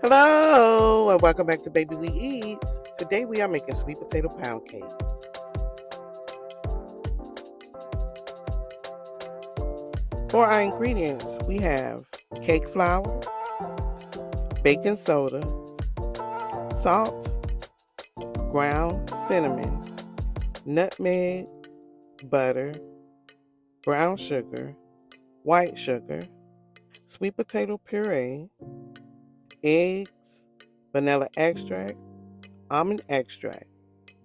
Hello and welcome back to Baby We Eats. Today we are making sweet potato pound cake. For our ingredients, we have cake flour, baking soda, salt, ground cinnamon, nutmeg, butter, brown sugar, white sugar, sweet potato puree, eggs, vanilla extract, almond extract,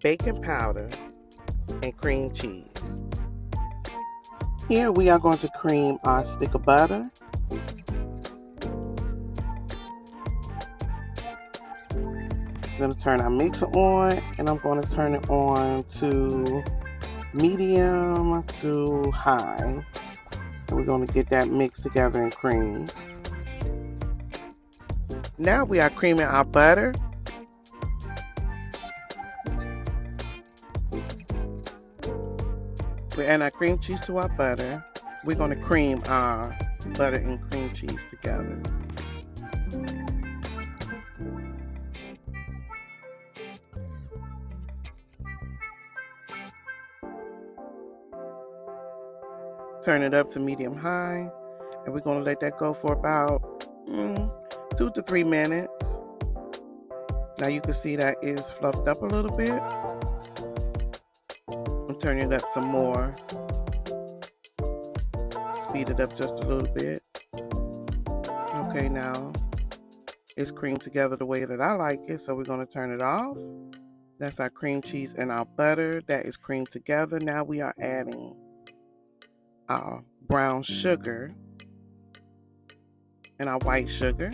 baking powder, and cream cheese. Here we are going to cream our stick of butter. I'm going to turn our mixer on, and I'm going to turn it on to medium to high. And we're going to get that mixed together and cream. Now we are creaming our butter. We're adding our cream cheese to our butter. We're going to cream our butter and cream cheese together. Turn it up to medium high, and we're going to let that go for about 2 to 3 minutes. Now you can see that is fluffed up a little bit. I'm turning it up some more. Speed it up just a little bit. Okay, now it's creamed together the way that I like it, so we're going to turn it off. That's our cream cheese and our butter that is creamed together. Now we are adding our brown sugar and our white sugar,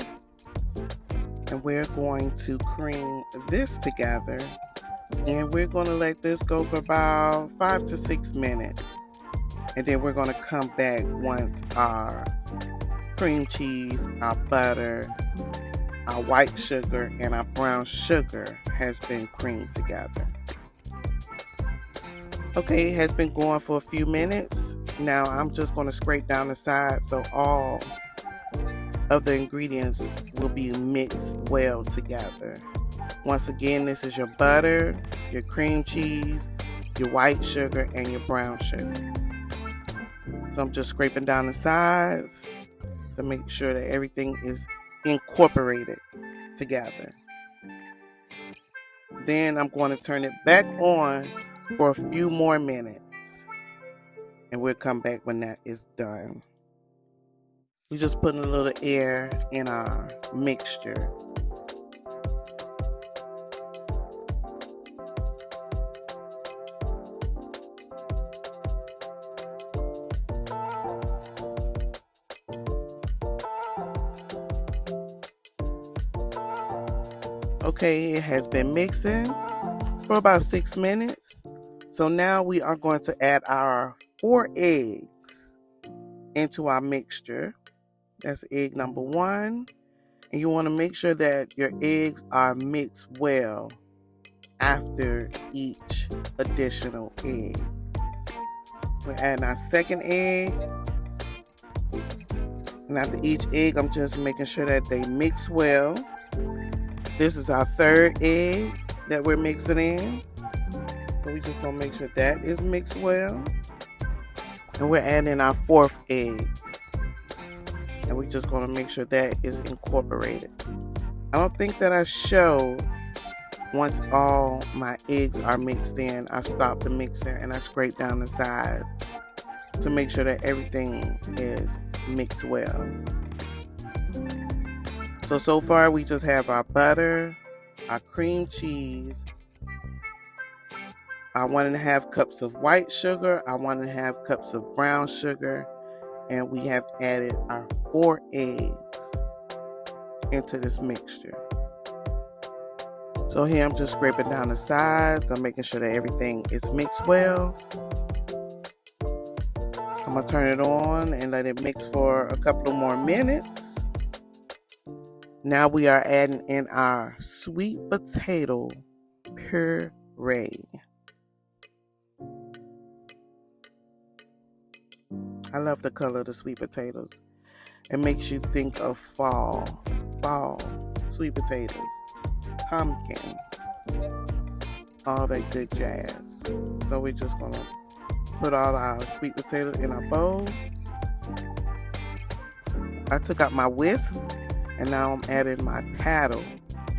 and we're going to cream this together, and we're going to let this go for about 5 to 6 minutes, and then we're going to come back once our cream cheese, our butter, our white sugar, and our brown sugar has been creamed together. Okay, it has been going for a few minutes. Now I'm just going to scrape down the side so all of the ingredients will be mixed well together. Once again, this is your butter, your cream cheese, your white sugar, and your brown sugar. So I'm just scraping down the sides to make sure that everything is incorporated together. Then I'm going to turn it back on for a few more minutes, and we'll come back when that is done. We're just putting a little air in our mixture. Okay, it has been mixing for about 6 minutes. So now we are going to add our 4 eggs into our mixture. That's egg number 1. And you want to make sure that your eggs are mixed well after each additional egg. We're adding our second egg. And after each egg, I'm just making sure that they mix well. This is our 3rd egg that we're mixing in. So we're just going to make sure that is mixed well. And we're adding our 4th egg. And we're just going to make sure that is incorporated. I don't think that I showed once all my eggs are mixed in. I stop the mixer and I scrape down the sides to make sure that everything is mixed well. So far we just have our butter, our cream cheese, our 1.5 cups of white sugar, our 1.5 cups of brown sugar, and we have added our 4 eggs into this mixture. So here I'm just scraping down the sides. I'm making sure that everything is mixed well. I'm going to turn it on and let it mix for a couple of more minutes. Now we are adding in our sweet potato puree. I love the color of the sweet potatoes. It makes you think of fall. fall. Sweet potatoes, pumpkin, all that good jazz. So we're just gonna put all our sweet potatoes in our bowl. I took out my whisk and now I'm adding my paddle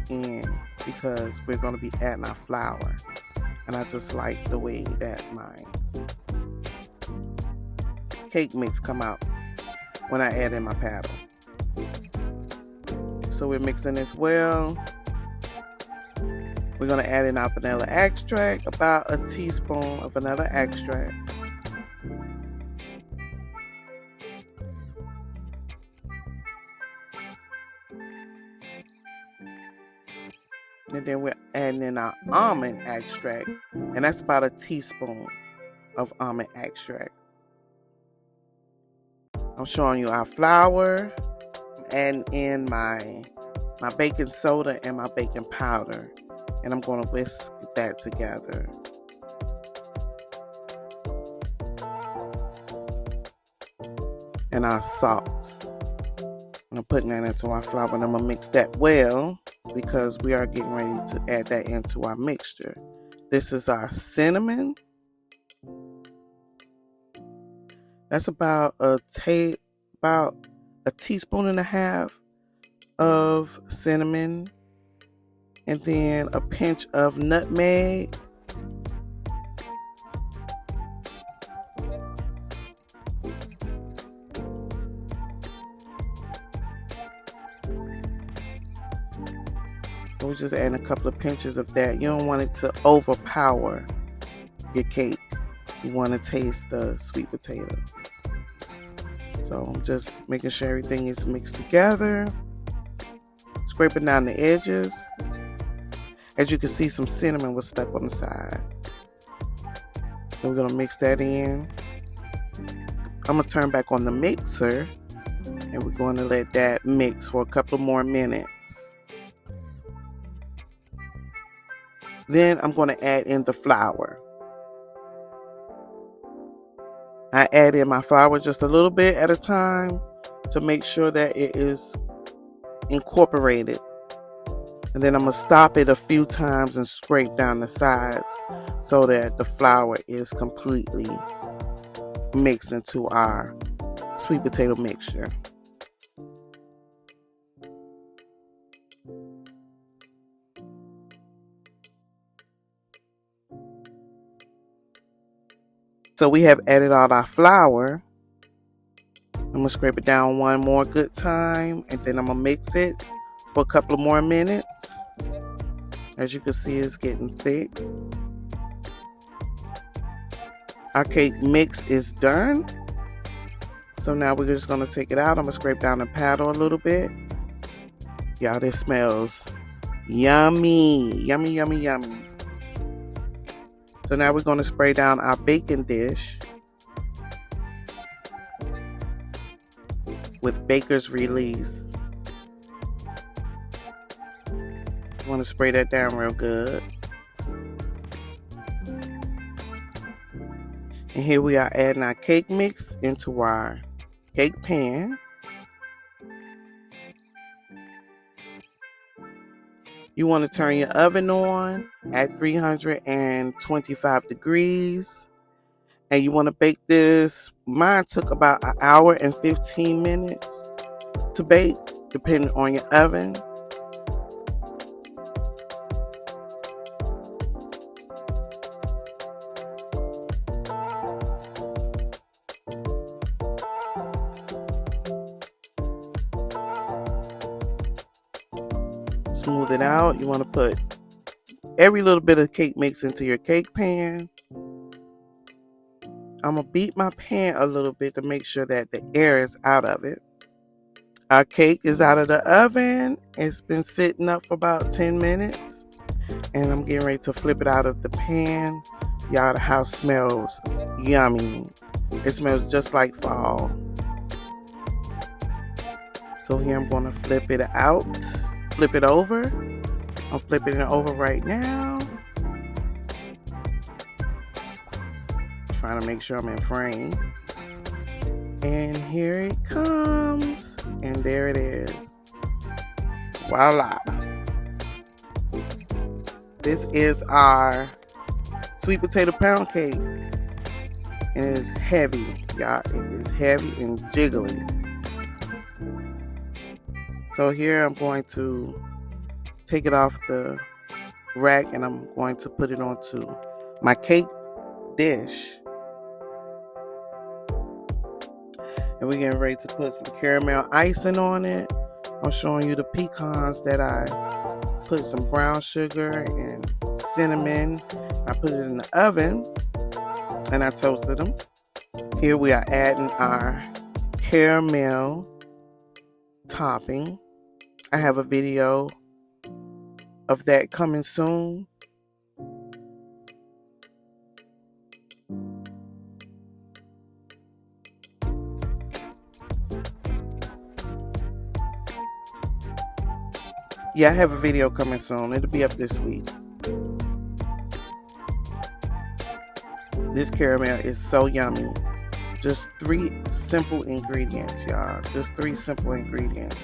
in because we're gonna be adding our flour. And I just like the way that my cake mix come out when I add in my paddle. So we're mixing this well. We're gonna add in our vanilla extract, about a teaspoon of vanilla extract. And then we're adding in our almond extract, and that's about a teaspoon of almond extract. I'm showing you our flour, adding in my baking soda and my baking powder, and I'm going to whisk that together. And our salt. I'm putting that into our flour, and I'm going to mix that well because we are getting ready to add that into our mixture. This is our cinnamon. That's about a teaspoon and a half of cinnamon, and then a pinch of nutmeg. We're just adding a couple of pinches of that. You don't want it to overpower your cake. You want to taste the sweet potato. So I'm just making sure everything is mixed together. Scraping down the edges. As you can see, some cinnamon was stuck on the side. So we're going to mix that in. I'm going to turn back on the mixer, and we're going to let that mix for a couple more minutes. Then I'm going to add in the flour. I add in my flour just a little bit at a time to make sure that it is incorporated. And then I'm going to stop it a few times and scrape down the sides so that the flour is completely mixed into our sweet potato mixture. So we have added all our flour. I'm going to scrape it down one more good time, and then I'm going to mix it for a couple of more minutes. As you can see, it's getting thick. Our cake mix is done. So now we're just going to take it out. I'm going to scrape down the paddle a little bit. Y'all, this smells yummy. Yummy, yummy, yummy. So now we're going to spray down our baking dish with Baker's Release. You want to spray that down real good. And here we are adding our cake mix into our cake pan. You want to turn your oven on at 325 degrees. And you want to bake this. Mine took about an hour and 15 minutes to bake, depending on your oven. Smooth it out. You want to put every little bit of cake mix into your cake pan. I'm going to beat my pan a little bit to make sure that the air is out of it. Our cake is out of the oven. It's been sitting up for about 10 minutes. And I'm getting ready to flip it out of the pan. Y'all, the house smells yummy. It smells just like fall. So here I'm going to flip it out. Flip it over. I'm flipping it over right now. Trying to make sure I'm in frame. And here it comes. And there it is. Voila. This is our sweet potato pound cake. And it is heavy, y'all. It is heavy and jiggly. So here I'm going to take it off the rack and I'm going to put it onto my cake dish. And we're getting ready to put some caramel icing on it. I'm showing you the pecans that I put some brown sugar and cinnamon. I put it in the oven and I toasted them. Here we are adding our caramel topping. I have a video of that coming soon. Yeah, I have a video coming soon. It'll be up this week. This caramel is so yummy. Just 3 simple ingredients, y'all. Just 3 simple ingredients.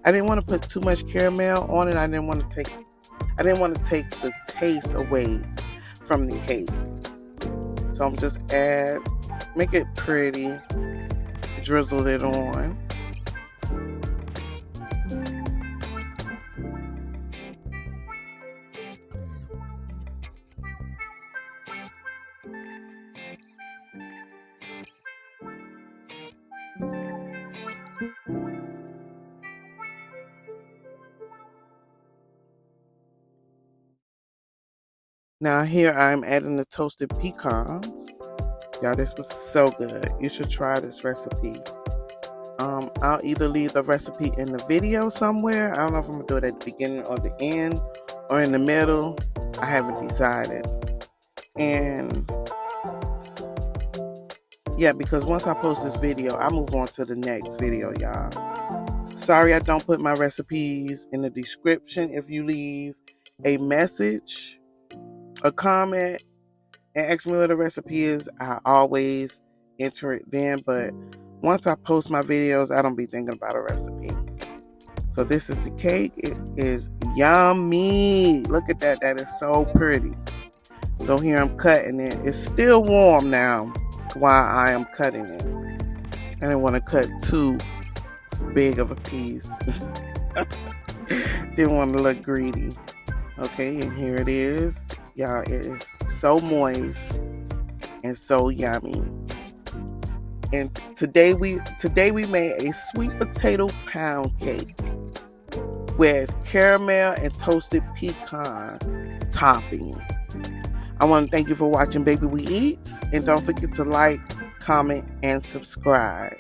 I didn't want to put too much caramel on it. I didn't want to take the taste away from the cake. So I'm just make it pretty, drizzle it on. Now here I'm adding the toasted pecans. Y'all, this was so good. You should try this recipe. I'll either leave the recipe in the video somewhere. I don't know if I'm gonna do it at the beginning or the end or in the middle. I haven't decided. And yeah, because once I post this video, I move on to the next video, y'all. Sorry I don't put my recipes in the description. If you leave a message, a comment, and ask me what the recipe is, I always enter it then. But once I post my videos, I don't be thinking about a recipe. So this is the cake. It is yummy. Look at that. That is so pretty. So here I'm cutting it. It's still warm now while I am cutting it. I didn't want to cut too big of a piece. Didn't want to look greedy. Okay, and here it is. Y'all, it is so moist and so yummy. And today we made a sweet potato pound cake with caramel and toasted pecan topping. I want to thank you for watching Baby We Eat, and don't forget to like, comment, and subscribe.